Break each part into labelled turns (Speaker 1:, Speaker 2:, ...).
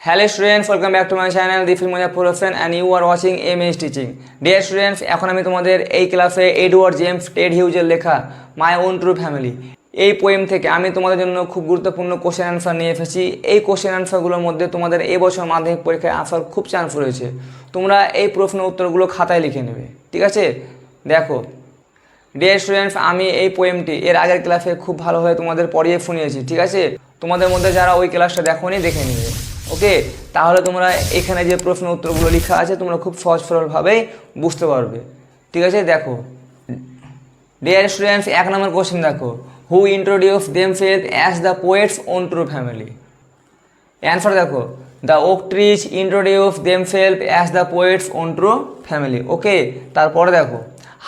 Speaker 1: Hello students, welcome back to my channel দিফিল Muzaffar Hossain and you are watching MS teaching. Dear students, এখন আমি তোমাদের এই ক্লাসে এডওয়ার্ড জেমস টেড হিউজের লেখা মাই ওন ট্রু ফ্যামিলি এই পোয়েম থেকে আমি তোমাদের জন্য খুব গুরুত্বপূর্ণ কোশ্চেন অ্যান্সার নিয়ে এসেছি। এই কোশ্চেন অ্যান্সারগুলোর মধ্যে তোমাদের এবছর মাধ্যমিক পরীক্ষায় আসার খুব চান্স রয়েছে। তোমরা এই প্রশ্ন উত্তরগুলো খাতায় লিখে নেবে, ঠিক আছে? দেখো ডিয়ার স্টুডেন্টস, আমি এই পোয়েমটি এর আগের ক্লাসে খুব ভালোভাবে তোমাদের পড়িয়ে শুনিয়েছি, ঠিক আছে? তোমাদের মধ্যে যারা ওই ক্লাসটা দেখোনি দেখে নিবে, ওকে? তাহলে তোমরা এখানে যে প্রশ্ন উত্তরগুলো লেখা আছে তোমরা খুব সহজ সরলভাবেই বুঝতে পারবে, ঠিক আছে? দেখো ডিয়ার স্টুডেন্টস, 1 নম্বর কোশ্চেন দেখো, who introduce themselves as the poet's own true family. Answer দেখো, the oak trees introduce themselves as the poet's own true family, okay? তারপরে দেখো,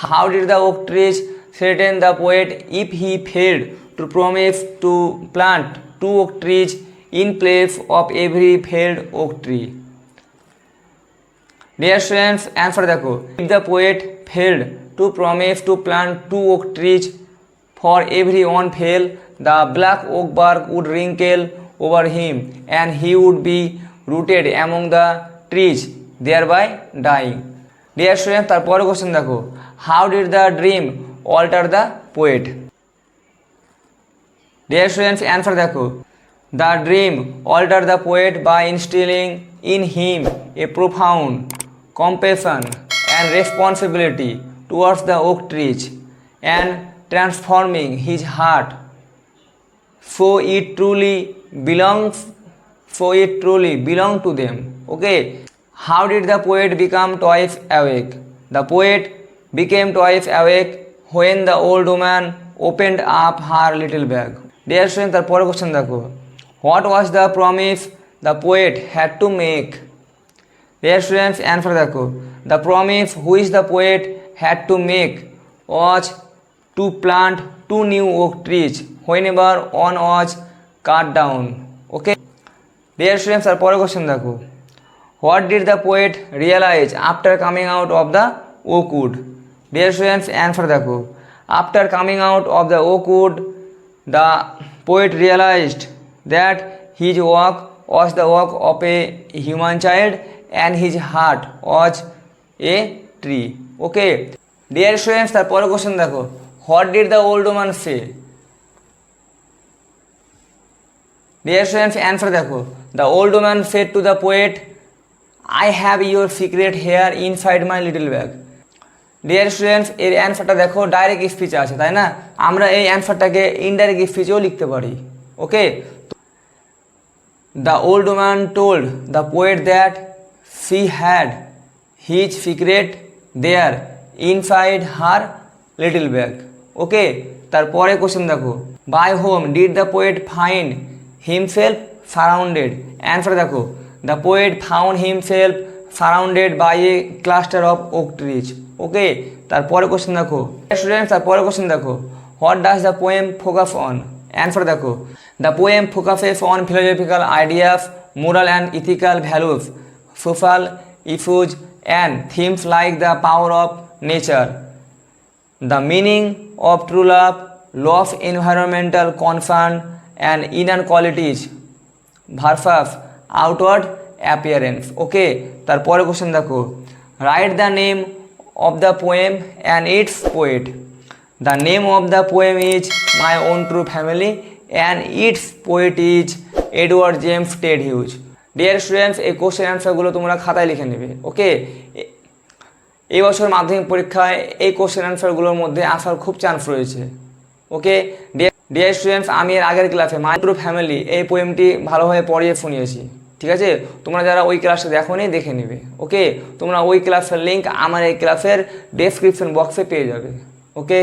Speaker 1: how did the oak trees threaten the poet if he failed to promise to plant 2 oak trees in place of every failed oak tree? Dear students, answer দেখো, if the poet failed to promise to plant 2 oak trees for every one fail, the black oak bark would wrinkle over him and he would be rooted among the trees, thereby dying. Dear students, তারপরে question দেখো, how did the dream alter the poet? Dear students, answer দেখো, the dream altered the poet by instilling in him a profound compassion and responsibility towards the oak trees and transforming his heart so it truly belonged to them, okay? How did the poet become twice awake? The poet became twice awake when the old woman opened up her little bag. Dear students, তারপরে question দেখো, what was the promise the poet had to make? Dear students, answer দেখো, the promise which the poet had to make was to plant 2 new oak trees whenever one was cut down, okay? Dear students, তারপরে question দেখো, what did the poet realize after coming out of the oak wood? Dear students, answer দেখো, after coming out of the oak wood, the poet realized that his work was the work of a human child and his heart was a tree, okay? Dear students, তারপরে question দেখো, what did the old woman say? Dear students, answer দেখো, the old woman said to the poet, I have your secret here inside my little bag. Dear students, এর অ্যান্সারটা দেখো direct স্পিচে আছে, তাই না? আমরা এই অ্যান্সারটাকে ইনডাইরেক্ট স্পিচেও লিখতে পারি, okay? The old woman told the poet that she had his secret there inside her little bag, okay? তারপরে কোশ্চেন দেখো, by whom did the poet find himself surrounded? Answer দেখো, the poet found himself surrounded by a cluster of oak trees, okay? তারপরে question দেখো students, তারপরে question দেখো, what does the poem focus on? Answer দেখো, the poem focuses on philosophical ideas, moral and ethical values, social issues and themes like the power of nature, the meaning of true love, law of environmental concern and inner qualities versus outward appearance, okay? তারপরে question দেখো, write the name of the poem and its poet. The name of the poem is My Own True Family and its poet is Edward James Ted Hughes. Dear students, এই question অ্যান্সারগুলো তোমরা খাতায় লিখে নেবে, ওকে? এই বছর মাধ্যমিক পরীক্ষায় এই কোশ্চেন অ্যান্সারগুলোর মধ্যে আসার খুব চান্স রয়েছে, ওকে? ডিয়ার স্টুডেন্টস, আমি এর আগের ক্লাসে মাই ট্রু ফ্যামিলি এই পোয়েমটি ভালোভাবে পড়িয়ে শুনিয়েছি, ঠিক আছে? তোমরা যারা ওই ক্লাসে দেখোনি দেখে নেবে, ওকে? তোমরা ওই ক্লাসের লিঙ্ক আমার এই ক্লাসের ডেসক্রিপশন বক্সে পেয়ে যাবে, ওকে?